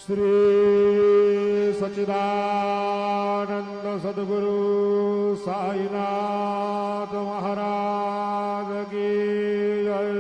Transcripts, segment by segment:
श्री सच्चिदानंद सद्गुरु साईनाथ महाराज की जय।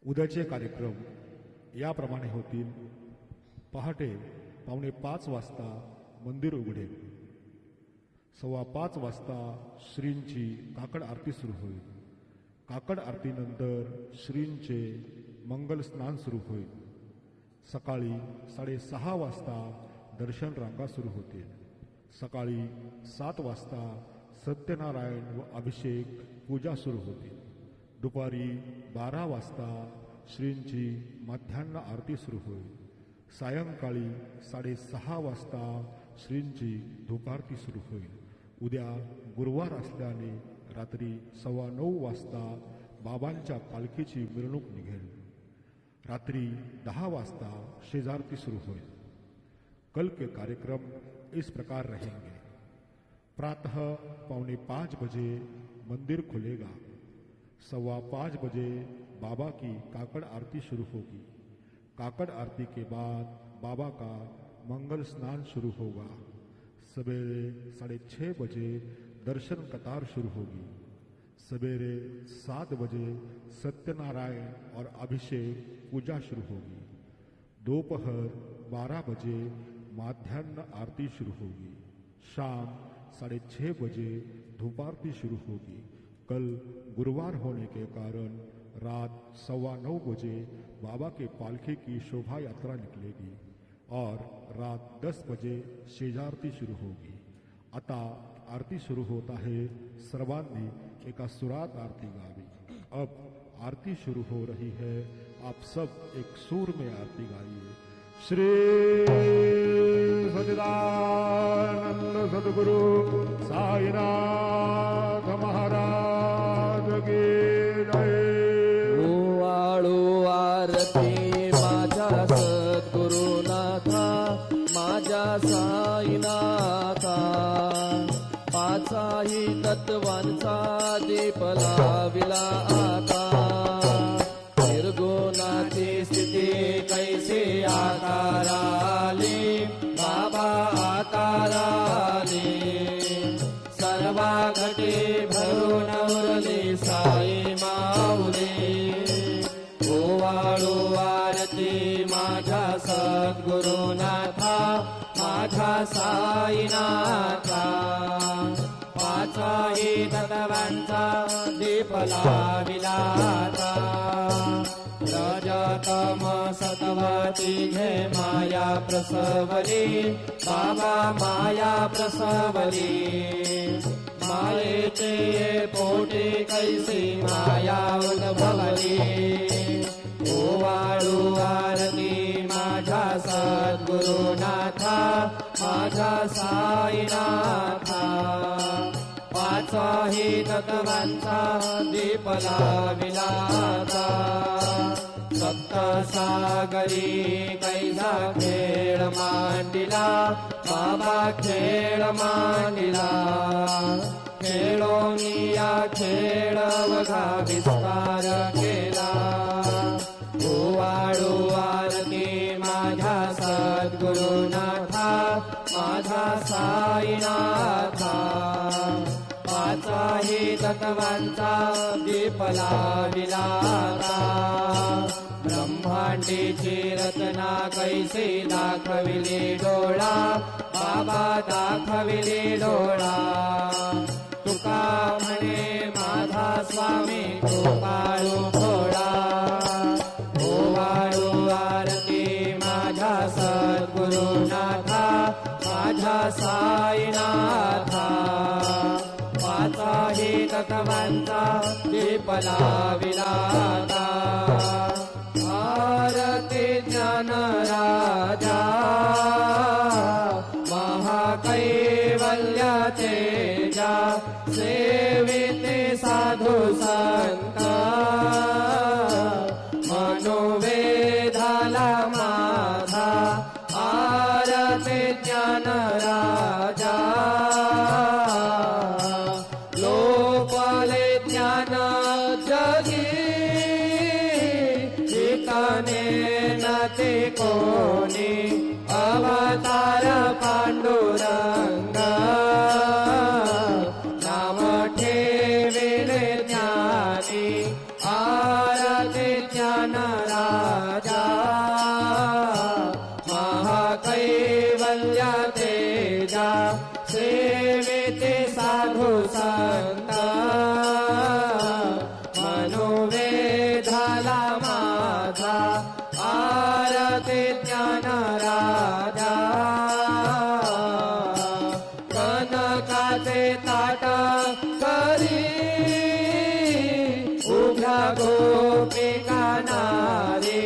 उद्याचे कार्यक्रम याप्रमाणे होतील. पहाटे 4:45 वाजता मंदिर उघडेल. 5:15 वाजता श्रींची काकड आरती सुरू होईल. काकड आरतीनंतर श्रींचे मंगल स्नान सुरू होईल. सकाळी 6:30 वाजता दर्शन रांगा सुरू होतील. सकाळी 7 वाजता सत्यनारायण व अभिषेक पूजा सुरू होतील. दुपारी 12 वाजता श्रींची मध्यान्ह आरती सुरू होईल. सायंकाळी 6:30 वाजता श्रींची धूपारती सुरू होईल. उद्या गुरुवार असल्याने रात्री 9:15 वाजता बाबांच्या पालखीची मिरवणूक निघेल. रात्री 10 वाजता शेजारती शुरू होईल. कल के कार्यक्रम इस प्रकार रहेंगे. प्रातः 4:45 बजे मंदिर खुलेगा. 5:15 बजे बाबा की काकड़ आरती शुरू होगी. काकड़ आरती के बाद बाबा का मंगल स्नान शुरू होगा. सवेरे 6:30 बजे दर्शन कतार शुरू होगी. सवेरे 7 बजे सत्यनारायण और अभिषेक पूजा शुरू होगी. दोपहर 12 बजे माध्यान्ह आरती शुरू होगी. शाम 6:30 बजे धूपारती शुरू होगी. कल गुरुवार होने के कारण रात 9:15 बजे बाबा के पालखी की शोभा यात्रा निकलेगी और रात 10 बजे शेजारती शुरू होगी. आता आरती शुरू होता है. सर्वांनी एका सुरात आरती गावी. अब आरती शुरू हो रही है. आप सब एक सुर में आरती गाइए. श्री सच्चिदानंद सद्गुरु साईनाथ महाराज की जय. वाळू आरती माझ्या सद्गुरुनाथा, माझ्या साईनाथा. पाचाही तत्वांचा दीप लाविला आता. निर्गुणाची स्थिती कैसे आकाराली, बाबा आकाराली. सर्वा घटे भरून उरली साई माऊली. ओवाळू आरती माझ्या सद्गुरुनाथा, माझ्या साईनाथा. पाचाही तत्वांचा दीप लाविला आता. रजतम सतवती घे माया प्रसवली, बाबा माया प्रसवली. मायेचे पोटे कैसी माया उद्भवली. ओवाळू आरती माझ्या सद्गुरुनाथा, माझ्या साईनाथा. पाचाही तत्वांचा दीप लाविला आता. सप्तसागरी कैसा खेळ मांडिला, बाबा खेळ मांडिला. खेळोनिया खेळ वघा विस्तार केला. ओवाळू आरती माझ्या तत्वांचा दीप लाविला ब्रह्मांडीची रचना कैसी दाखविली डोळा बाबा दाखविली डोळा तुका म्हणे माझा स्वामी कृपाळू भोळा ओवाळू आरती माझ्या सद्गुरुनाथा माझ्या साईनाथा पाचाही तत्वांचा दीप लाविला आरती ज्ञान राजा महाकैवल्य तेजा सेविते साधू संत मनोवेधाला माझा आरती ज्ञान राजा लोपले ज्ञान जगी ठिकाणे नते कोणी अवतार पांडुरंग नाम ठेविले ज्ञानी आरती ज्ञान राजा महाकैवल्य तेजा सेविते साधू संत मनोवेधाला माझा आरती ज्ञान राजा कनकाचे ताट करी उभ्या गोपिका नारी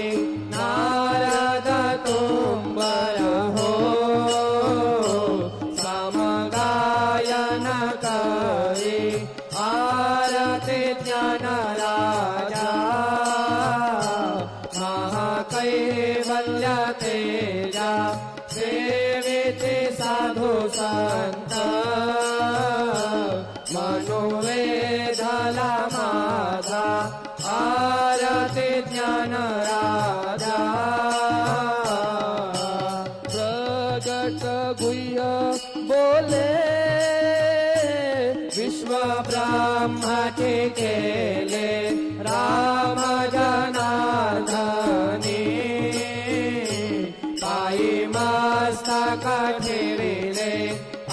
नारद तुंबर हो समगायन करी आरती ज्ञान राजा महाकैवल्य तेजा सेविते साधू संत मनोवेधाला माझा आरती ज्ञान राजा प्रगट गुह्य बोले विश्व ब्रह्माचे केले राम जनार्दनी पायी मस्तक ठेविले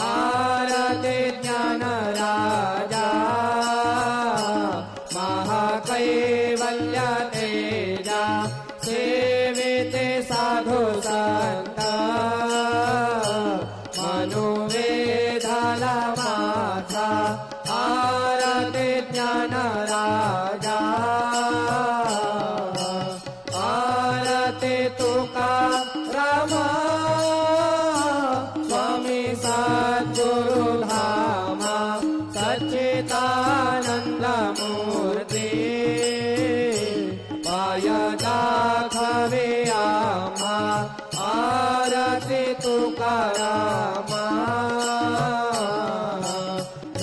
आरती ज्ञान राजा महाकैवल्य तेजा सेविते साधू संत मनोवेधाला माझा आरती ज्ञान राजा आरती तुका रामा स्वामी सद्गुरु धामा सच्चिदानंद मूर्ती पाय दाखवे आम्हा आरती तुका रामा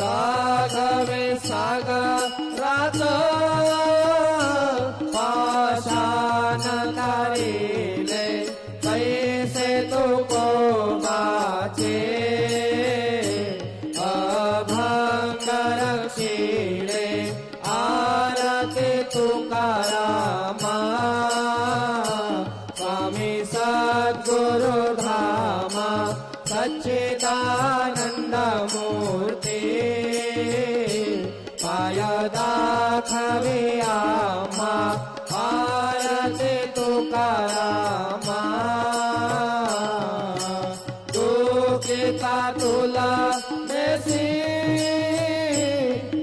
राघवे सागरात पाषाण तारिले कैसे तुको वाचे अभंग रक्षिले आरती तुका रामा स्वामी सद्गुरु धामा सच्चिदानंद मूर्ती पाय दाखवे आम्हा आरती तुका रामा दुःखिता तुला देसी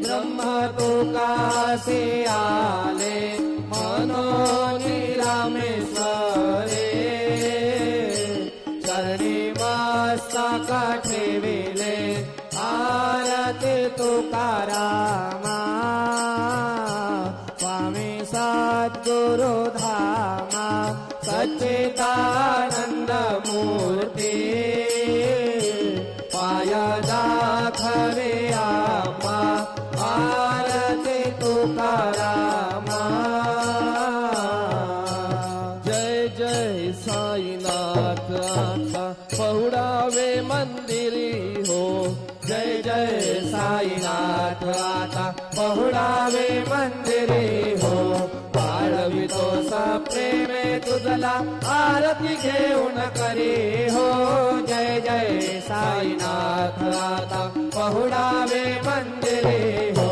ब्रह्म तुकासी आले मनोनी रामेश्वरे चरणी मस्तक ठेविले आरती तुका रामा स्वामी सद्गुरु धामा सच्चिदानंद मूर्ती पाय दाखवे आम्हा आरती तुका रामा जय जय साईनाथ आता पहुडावे मंदिरी हो जय जय साईनाथ आता सप्रेमे तुझला आरती घेऊन करे हो जय जय साईनाथ आता पहुडावे मंदिरे हो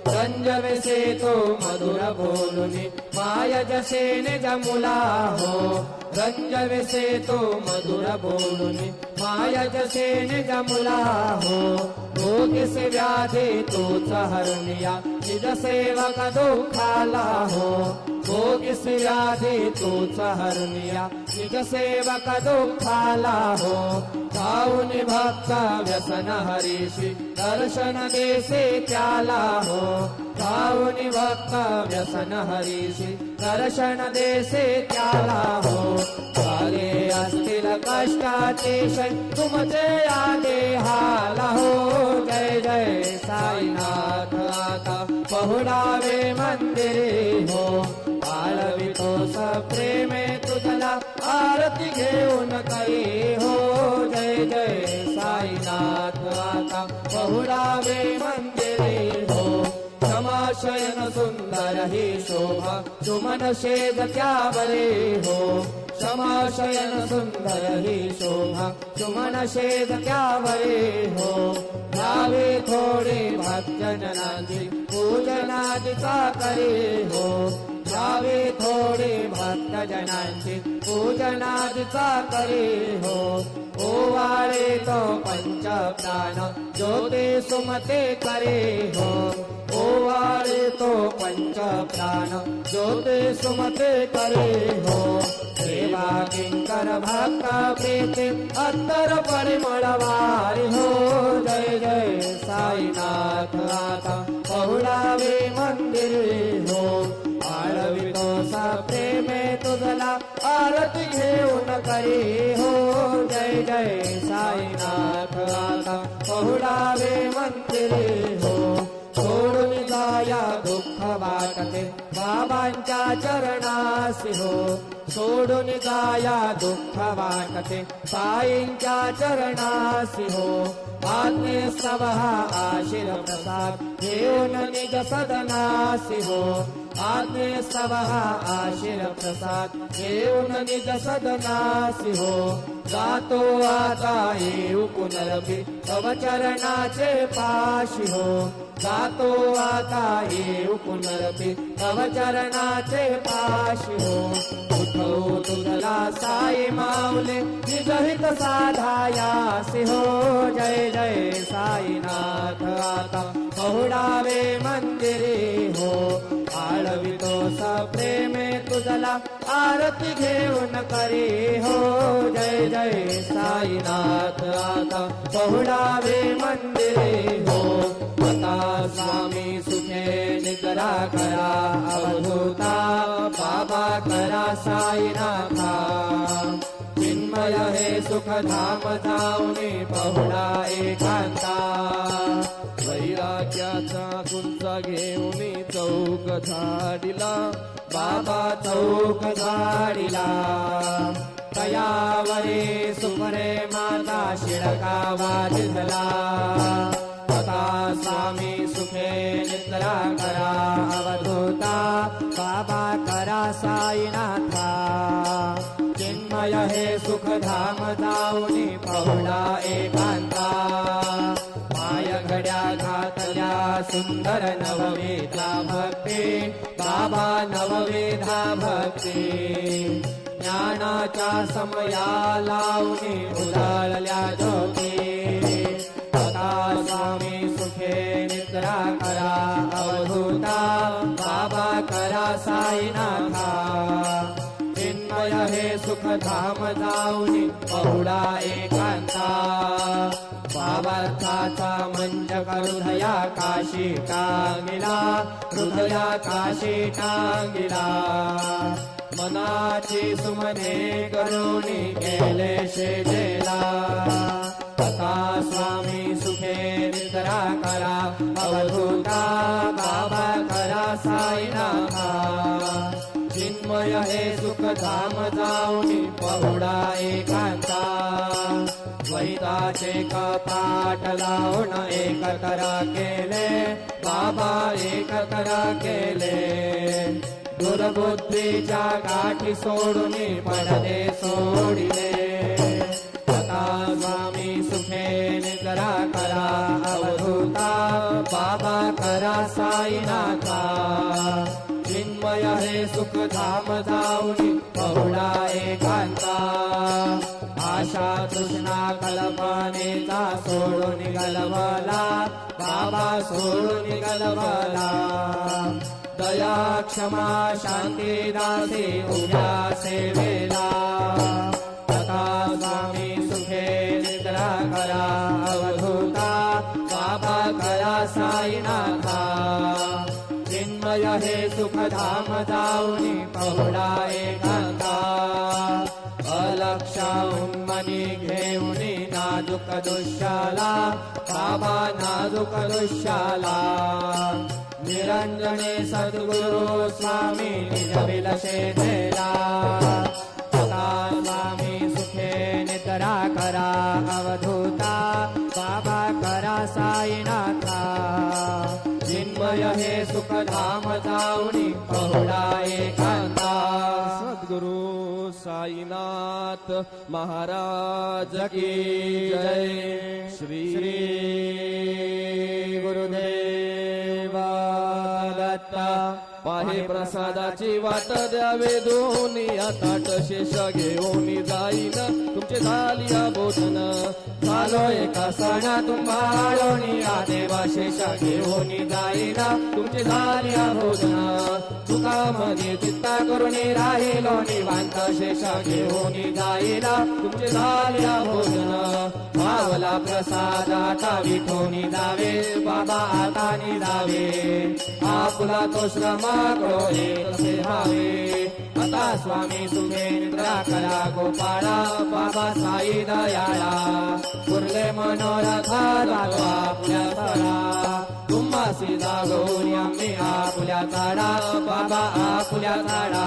रंजविसे तो मधुर बोलुनी माय जसे निज मुला हो रंजविसे तो मधुर बोलुनी माय जसे निज मुला हो भोगिस व्याधी तोच हरनिया निज सेवक दुःखाला हो भोगिस व्याधी तोच हरनिया निज सेवक दुःखाला हो जाऊन भक्त व्यसन हरीशी दर्शन देसे त्याला हो जाऊन भक्त व्यसन हरीशी दर्शन देसे त्याला हो झाले असतील कष्टातिशय तुमचे आले हाला हो जय जय साईनाथ आता पहुडावे मंदिरे हो आळवितो सप्रेमे तुझला आरती घेऊन करे हो जय जय साईनाथ आता पहुडावे मंदिरे हो क्षमाशयन सुंदर ही शोभा सुमन शेज त्यावरे हो क्षमाशयन सुंदर ही शोभा सुमन शेज त्यावरे हो लावे थोडे भक्तजनांची पूजनादिचा करे हो लावे थोडे भक्तजनांची पूजनादिचा करे हो ओवाळे तो पंच प्राण ज्योते सुमते करे हो ओवाळे तो पंच प्राण ज्योते सुमते करे हो सेवा किंकर भक्त प्रीती अंतर परिमळवारी हो जय जय साईनाथ आता पहुडावे मंदिरे हो आळवितो सप्रेमे तुझला आरती घेऊन करे हो जय जय साईनाथ आता पहुडावे मंदिरे हो सोडून जाया दुःख वाटते बाबांच्या चरणासी हो सोडून जाया दुःख वाटते साईंच्या चरणासी हो आज्ञे सवहा आशीर प्रसाद घेऊन निज सदनासी हो आज्ञे सवहा आशीर प्रसाद घेऊन निज सदनासी हो जातो आता येऊ पुनरपी तव चरणाचे पाशी हो जातो आता येऊ पुनरपी तव चरणाचे पाशी हो उठो तुझला साई माऊले निजहित साधायासी हो जय जय साईनाथ आता पहुडावे मंदिरे हो आळवितो सप्रेमे तुझला आरती घेऊन करे हो जय जय साईनाथ आता पहुडावे मंदिरे हो आता स्वामी सुखे निद्रा करा अवधूता बाबा करा साईनाथा चिन्मय हे सुख धाम जाऊनी पहुडा एकांता वैराग्याचा कुंचा घेऊन चौक झाडिला बाबा चौक झाडिला तयावरे सुपरे माता शिडका वाजला आता स्वामी सुखे निद्रा करा अवधूता बाबा करा साईनाथा चिन्मय हे सुख धाम जाऊनी पहुडा एकांता माय घड्या घातल्या सुंदर नववेधा भक्ती बाबा नववेधा भक्ती ज्ञानाच्या समया लावणी उदाळल्या ज्योती आता स्वामी सुखे निद्रा करा अवधूता बाबा करा साईनाथा चिन्मय हे सुख धाम जाऊनी पहुडा एकांता बाबार्थाचा मंच हृदया काशी टांगिला हृदया काशी टांगिला मनाची सुमने करुणी केले शेजेला आता स्वामी सुखे निद्रा करा अवधूता बाबा करा साईनाथा चिन्मय हे सुख धाम जाऊनी पहुडा एकांता द्वैताचे कपाट लावून एक करा केले बाबा एक करा केले दुर्बुद्धीच्या गाठी सोडून पडदे सोडिले आता स्वामी सुखे निद्रा करा अवधूता बाबा करा साईनाथा चिन्मय हे सुख धाम जाऊनी बहुळा एकांता आशा तृष्णा कल्पनेचा सोडून गलबला बाबा सोडून गलबला दया क्षमा शांती दासी उभ्या सेवेला तथा स्वामी सुखे निद्रा करा अवधूता बाबा करा साईनाथा चिन्मय हे सुख धाम जाऊनी पहुडा एकांता अलक्षा उन्मनी घेऊनी नाजूक दुष्याला बाबा नाजूक दुष्याला निरंजने सद्गुरु स्वामी निज विलशेला तथा स्वामी सुखे निद्रा करा अवधूता बाबा करा साईनाथा चिन्मय हे सुख धाम जाऊनी पहुडा एकांता सद्गुरु साईनाथ महाराज की जय श्री गुरुदेवा दत्ता पाहे प्रसादाची वाट द्यावे दोन्ही ताट शेष घेऊन जाईन तुमचे झालिया भोजन झालो एका सणा तुम्हालोनी देवा शेष घेऊन जाईना तुमची झालिया भोजन तुका मध्ये चित्ता करून राहिलो निवांत शेष घेऊन जाईना तुमचे झालिया भोजन भावला प्रसाद आता विठोनी जावे बाबा आता जावे आपुला तो श्रम करो तसे भावे आता स्वामी सुखे निद्रा करा गोपाळा बाबा साई दयाळा पुरले मनोरथा जातो आपल्या तळा तुम्हासी जागोनी आम्ही आपुल्या झाडा बाबा आपुल्या झाडा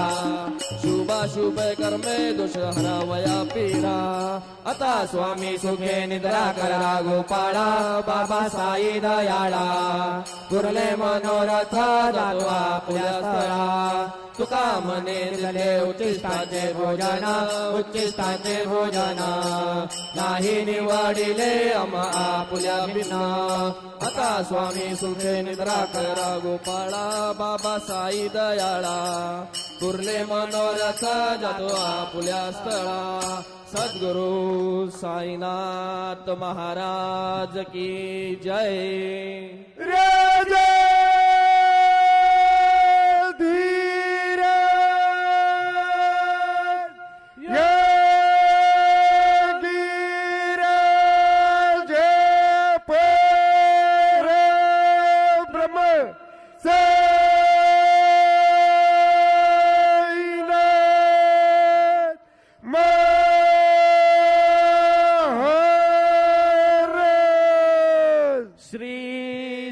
शुभ कर्मे दोष हरावया पीडा आता स्वामी सुखे निद्रा करा गोपाळा बाबा साई दयाळा पुरले मनोरथ जातो आपल्या स्थळा तुका मने दिले उच्चिष्टाचे भोजन उच्चिष्टाचे भोजन नाही निवडिले आपुल्या बिना आता स्वामी सुखे निद्रा करा गोपाळा बाबा साई दयाळा कुर्ले मनोरथ जातो आपुल्या स्थळा सद्गुरु साईनाथ महाराज की जय धीर गिर जय पर ब्रह्म श्री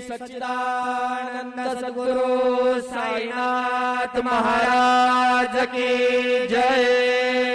सच्चिदानंद सद्गुरु साईनाथ महाराज की जय।